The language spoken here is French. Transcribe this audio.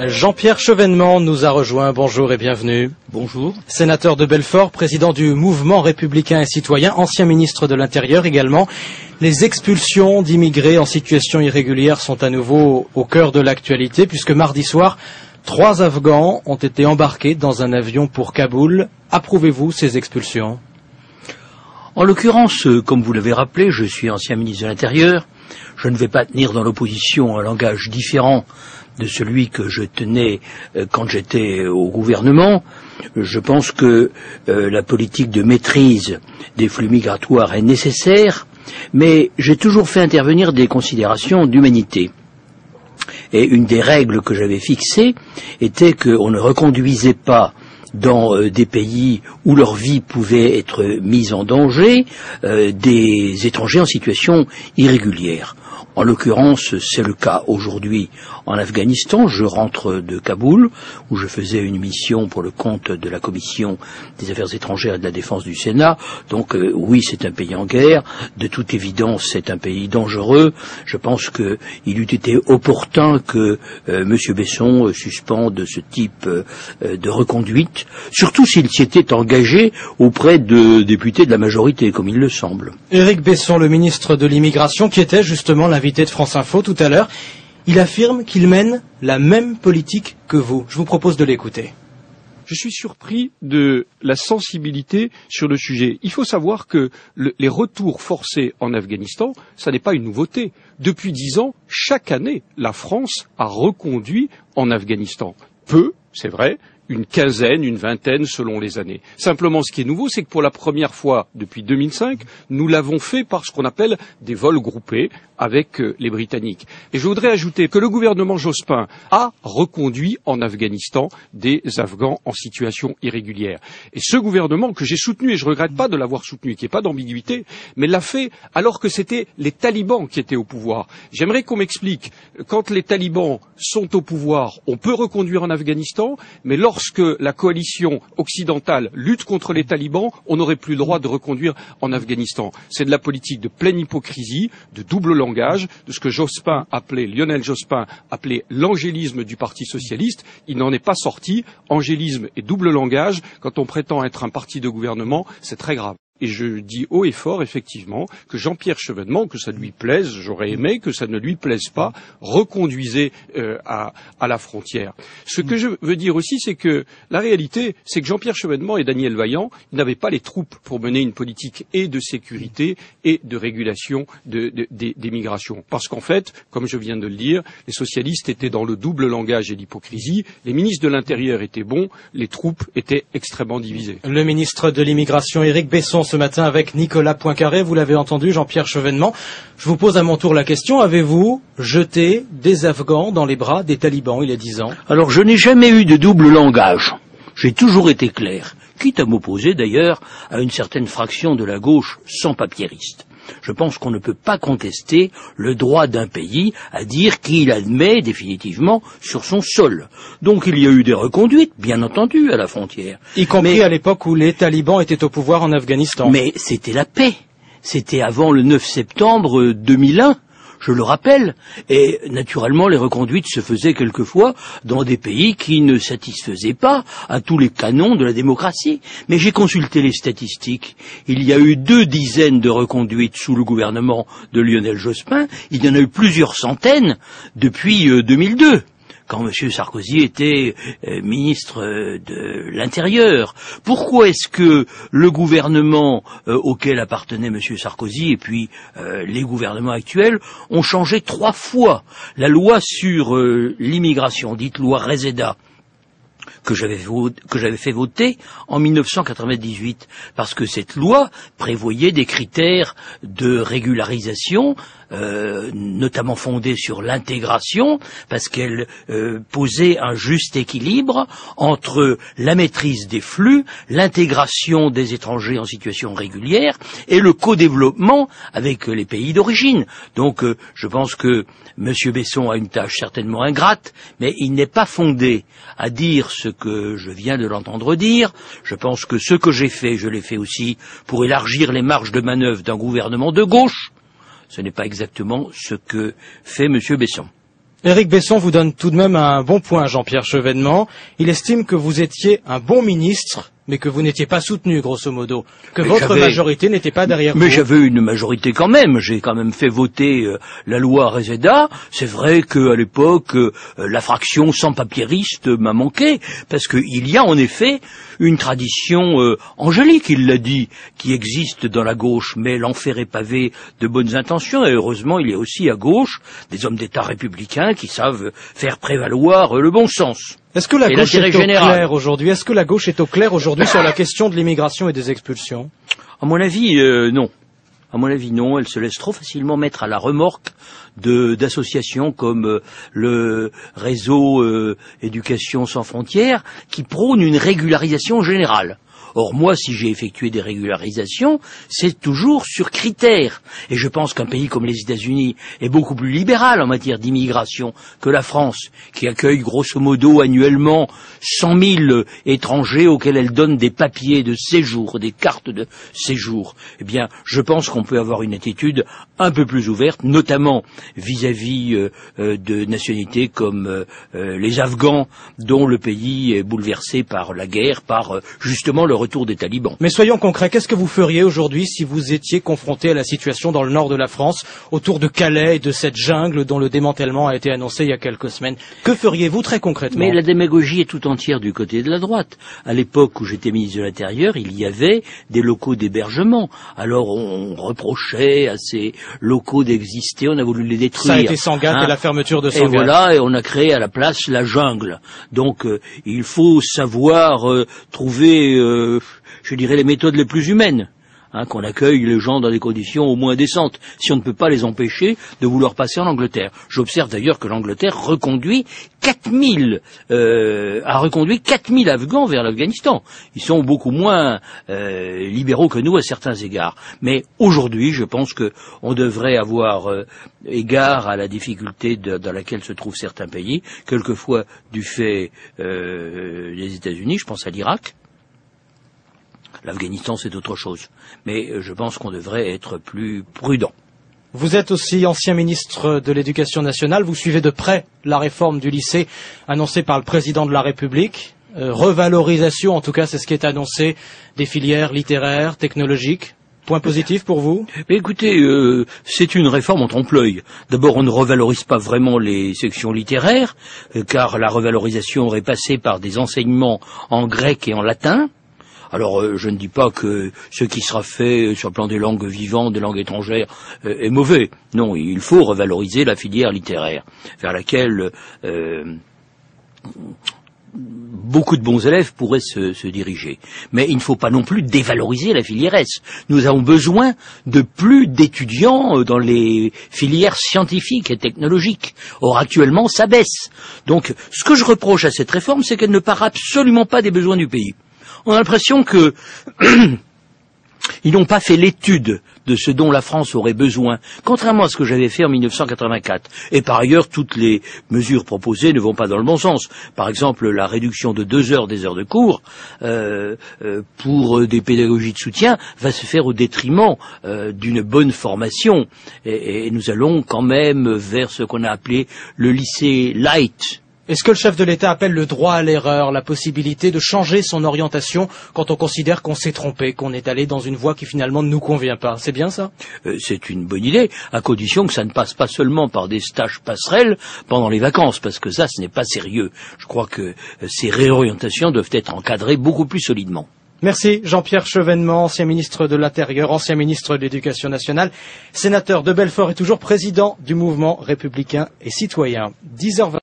Jean-Pierre Chevènement nous a rejoint. Bonjour et bienvenue. Bonjour. Sénateur de Belfort, président du mouvement républicain et citoyen, ancien ministre de l'Intérieur également. Les expulsions d'immigrés en situation irrégulière sont à nouveau au cœur de l'actualité puisque mardi soir, 3 Afghans ont été embarqués dans un avion pour Kaboul. Approuvez-vous ces expulsions? En l'occurrence, comme vous l'avez rappelé, je suis ancien ministre de l'Intérieur. Je ne vais pas tenir dans l'opposition un langage différent de celui que je tenais quand j'étais au gouvernement. Je pense que la politique de maîtrise des flux migratoires est nécessaire, mais j'ai toujours fait intervenir des considérations d'humanité. Et une des règles que j'avais fixées était qu'on ne reconduisait pas dans des pays où leur vie pouvait être mise en danger des étrangers en situation irrégulière. En l'occurrence, c'est le cas aujourd'hui en Afghanistan. Je rentre de Kaboul, où je faisais une mission pour le compte de la Commission des Affaires étrangères et de la Défense du Sénat. Donc oui, c'est un pays en guerre. De toute évidence, c'est un pays dangereux. Je pense qu'il eût été opportun que M. Besson suspende ce type de reconduite, surtout s'il s'y était engagé auprès de députés de la majorité, comme il le semble. Éric Besson, le ministre de l'Immigration, qui était justement l'invité de France Info tout à l'heure, il affirme qu'il mène la même politique que vous. Je vous propose de l'écouter. Je suis surpris de la sensibilité sur le sujet. Il faut savoir que les retours forcés en Afghanistan, ça n'est pas une nouveauté. Depuis 10 ans, chaque année, la France a reconduit en Afghanistan. Peu, c'est vrai, une quinzaine, une vingtaine selon les années. Simplement, ce qui est nouveau, c'est que pour la première fois depuis 2005, nous l'avons fait par ce qu'on appelle des vols groupés avec les Britanniques. Et je voudrais ajouter que le gouvernement Jospin a reconduit en Afghanistan des Afghans en situation irrégulière. Et ce gouvernement que j'ai soutenu, et je ne regrette pas de l'avoir soutenu, qu'il n'y ait pas d'ambiguïté, mais l'a fait alors que c'était les talibans qui étaient au pouvoir. J'aimerais qu'on m'explique, quand les talibans sont au pouvoir, on peut reconduire en Afghanistan, mais lorsque la coalition occidentale lutte contre les talibans, on n'aurait plus le droit de reconduire en Afghanistan. C'est de la politique de pleine hypocrisie, de double langage, de ce que Jospin appelait, Lionel Jospin appelait l'angélisme du Parti socialiste. Il n'en est pas sorti. Angélisme et double langage, quand on prétend être un parti de gouvernement, c'est très grave. Et je dis haut et fort, effectivement, que Jean-Pierre Chevènement, que ça lui plaise, j'aurais aimé que ça ne lui plaise pas, reconduisait à la frontière. Ce que je veux dire aussi, c'est que la réalité, c'est que Jean-Pierre Chevènement et Daniel Vaillant, ils n'avaient pas les troupes pour mener une politique et de sécurité et de régulation des migrations. Parce qu'en fait, comme je viens de le dire, les socialistes étaient dans le double langage et l'hypocrisie, les ministres de l'Intérieur étaient bons, les troupes étaient extrêmement divisées. Le ministre de l'Immigration, Éric Besson, ce matin avec Nicolas Poincaré, vous l'avez entendu, Jean-Pierre Chevènement. Je vous pose à mon tour la question, avez-vous jeté des Afghans dans les bras des talibans il y a 10 ans? Alors je n'ai jamais eu de double langage. J'ai toujours été clair, quitte à m'opposer d'ailleurs à une certaine fraction de la gauche sans papiériste. Je pense qu'on ne peut pas contester le droit d'un pays à dire qu'il admet définitivement sur son sol. Donc il y a eu des reconduites, bien entendu, à la frontière. Y compris à l'époque où les talibans étaient au pouvoir en Afghanistan. Mais c'était la paix. C'était avant le 9 septembre 2001. Je le rappelle, et naturellement les reconduites se faisaient quelquefois dans des pays qui ne satisfaisaient pas à tous les canons de la démocratie. Mais j'ai consulté les statistiques. Il y a eu 2 dizaines de reconduites sous le gouvernement de Lionel Jospin. Il y en a eu plusieurs centaines depuis 2002. Quand M. Sarkozy était ministre de l'Intérieur. Pourquoi est-ce que le gouvernement auquel appartenait M. Sarkozy et puis les gouvernements actuels ont changé 3 fois la loi sur l'immigration, dite loi Reseda, que j'avais fait voter en 1998, parce que cette loi prévoyait des critères de régularisation, notamment fondés sur l'intégration, parce qu'elle posait un juste équilibre entre la maîtrise des flux, l'intégration des étrangers en situation régulière et le co-développement avec les pays d'origine. Donc je pense que M. Besson a une tâche certainement ingrate, mais il n'est pas fondé à dire ce que je viens de l'entendre dire. Je pense que ce que j'ai fait, je l'ai fait aussi pour élargir les marges de manœuvre d'un gouvernement de gauche. Ce n'est pas exactement ce que fait M. Besson. Éric Besson vous donne tout de même un bon point, Jean-Pierre Chevènement. Il estime que vous étiez un bon ministre, mais que vous n'étiez pas soutenu, grosso modo, que votre majorité n'était pas derrière vous. Mais j'avais une majorité quand même. J'ai quand même fait voter la loi Reseda. C'est vrai qu'à l'époque, la fraction sans-papiériste m'a manqué, parce qu'il y a en effet une tradition angélique, il l'a dit, qui existe dans la gauche, mais l'enfer est pavé de bonnes intentions, et heureusement il y a aussi à gauche des hommes d'État républicains qui savent faire prévaloir le bon sens. Est-ce que la gauche est au clair aujourd'hui? Est-ce que la gauche est au clair aujourd'hui sur la question de l'immigration et des expulsions? À mon avis, non. À mon avis, non. Elle se laisse trop facilement mettre à la remorque d'associations comme le réseau Éducation sans frontières, qui prône une régularisation générale. Or, moi, si j'ai effectué des régularisations, c'est toujours sur critères. Et je pense qu'un pays comme les États-Unis est beaucoup plus libéral en matière d'immigration que la France, qui accueille grosso modo annuellement 100 000 étrangers auxquels elle donne des papiers de séjour, des cartes de séjour. Eh bien, je pense qu'on peut avoir une attitude un peu plus ouverte, notamment vis-à-vis de nationalités comme les Afghans, dont le pays est bouleversé par la guerre, par justement le retour des talibans. Mais soyons concrets, qu'est-ce que vous feriez aujourd'hui si vous étiez confronté à la situation dans le nord de la France, autour de Calais et de cette jungle dont le démantèlement a été annoncé il y a quelques semaines? Que feriez-vous très concrètement? Mais la démagogie est tout entière du côté de la droite. À l'époque où j'étais ministre de l'Intérieur, il y avait des locaux d'hébergement. Alors on reprochait à ces locaux d'exister, on a voulu les détruire. Ça a été Sangatte et la fermeture de Sangatte. Et voilà, et on a créé à la place la jungle. Donc il faut savoir trouver, je dirais, les méthodes les plus humaines. Qu'on accueille les gens dans des conditions au moins décentes, si on ne peut pas les empêcher de vouloir passer en Angleterre. J'observe d'ailleurs que l'Angleterre a reconduit 4000 Afghans vers l'Afghanistan. Ils sont beaucoup moins libéraux que nous à certains égards. Mais aujourd'hui, je pense que on devrait avoir égard à la difficulté dans laquelle se trouvent certains pays, quelquefois du fait des États-Unis, je pense à l'Irak. L'Afghanistan, c'est autre chose. Mais je pense qu'on devrait être plus prudent. Vous êtes aussi ancien ministre de l'Éducation nationale. Vous suivez de près la réforme du lycée annoncée par le président de la République. Revalorisation, en tout cas, c'est ce qui est annoncé, des filières littéraires, technologiques. Point positif pour vous? Mais écoutez, c'est une réforme en trompe-l'œil. D'abord, on ne revalorise pas vraiment les sections littéraires, car la revalorisation aurait passé par des enseignements en grec et en latin. Alors, je ne dis pas que ce qui sera fait sur le plan des langues vivantes, des langues étrangères, est mauvais. Non, il faut revaloriser la filière littéraire, vers laquelle beaucoup de bons élèves pourraient se diriger. Mais il ne faut pas non plus dévaloriser la filière S. Nous avons besoin de plus d'étudiants dans les filières scientifiques et technologiques. Or, actuellement, ça baisse. Donc, ce que je reproche à cette réforme, c'est qu'elle ne part absolument pas des besoins du pays. On a l'impression que ils n'ont pas fait l'étude de ce dont la France aurait besoin, contrairement à ce que j'avais fait en 1984. Et par ailleurs, toutes les mesures proposées ne vont pas dans le bon sens. Par exemple, la réduction de 2 heures des heures de cours pour des pédagogies de soutien va se faire au détriment d'une bonne formation. Et nous allons quand même vers ce qu'on a appelé le lycée light. Est-ce que le chef de l'État appelle le droit à l'erreur, la possibilité de changer son orientation quand on considère qu'on s'est trompé, qu'on est allé dans une voie qui finalement ne nous convient pas? C'est bien ça? C'est une bonne idée, à condition que ça ne passe pas seulement par des stages passerelles pendant les vacances, parce que ça, ce n'est pas sérieux. Je crois que ces réorientations doivent être encadrées beaucoup plus solidement. Merci Jean-Pierre Chevènement, ancien ministre de l'Intérieur, ancien ministre de l'Éducation nationale, sénateur de Belfort et toujours président du mouvement républicain et citoyen. 10h20.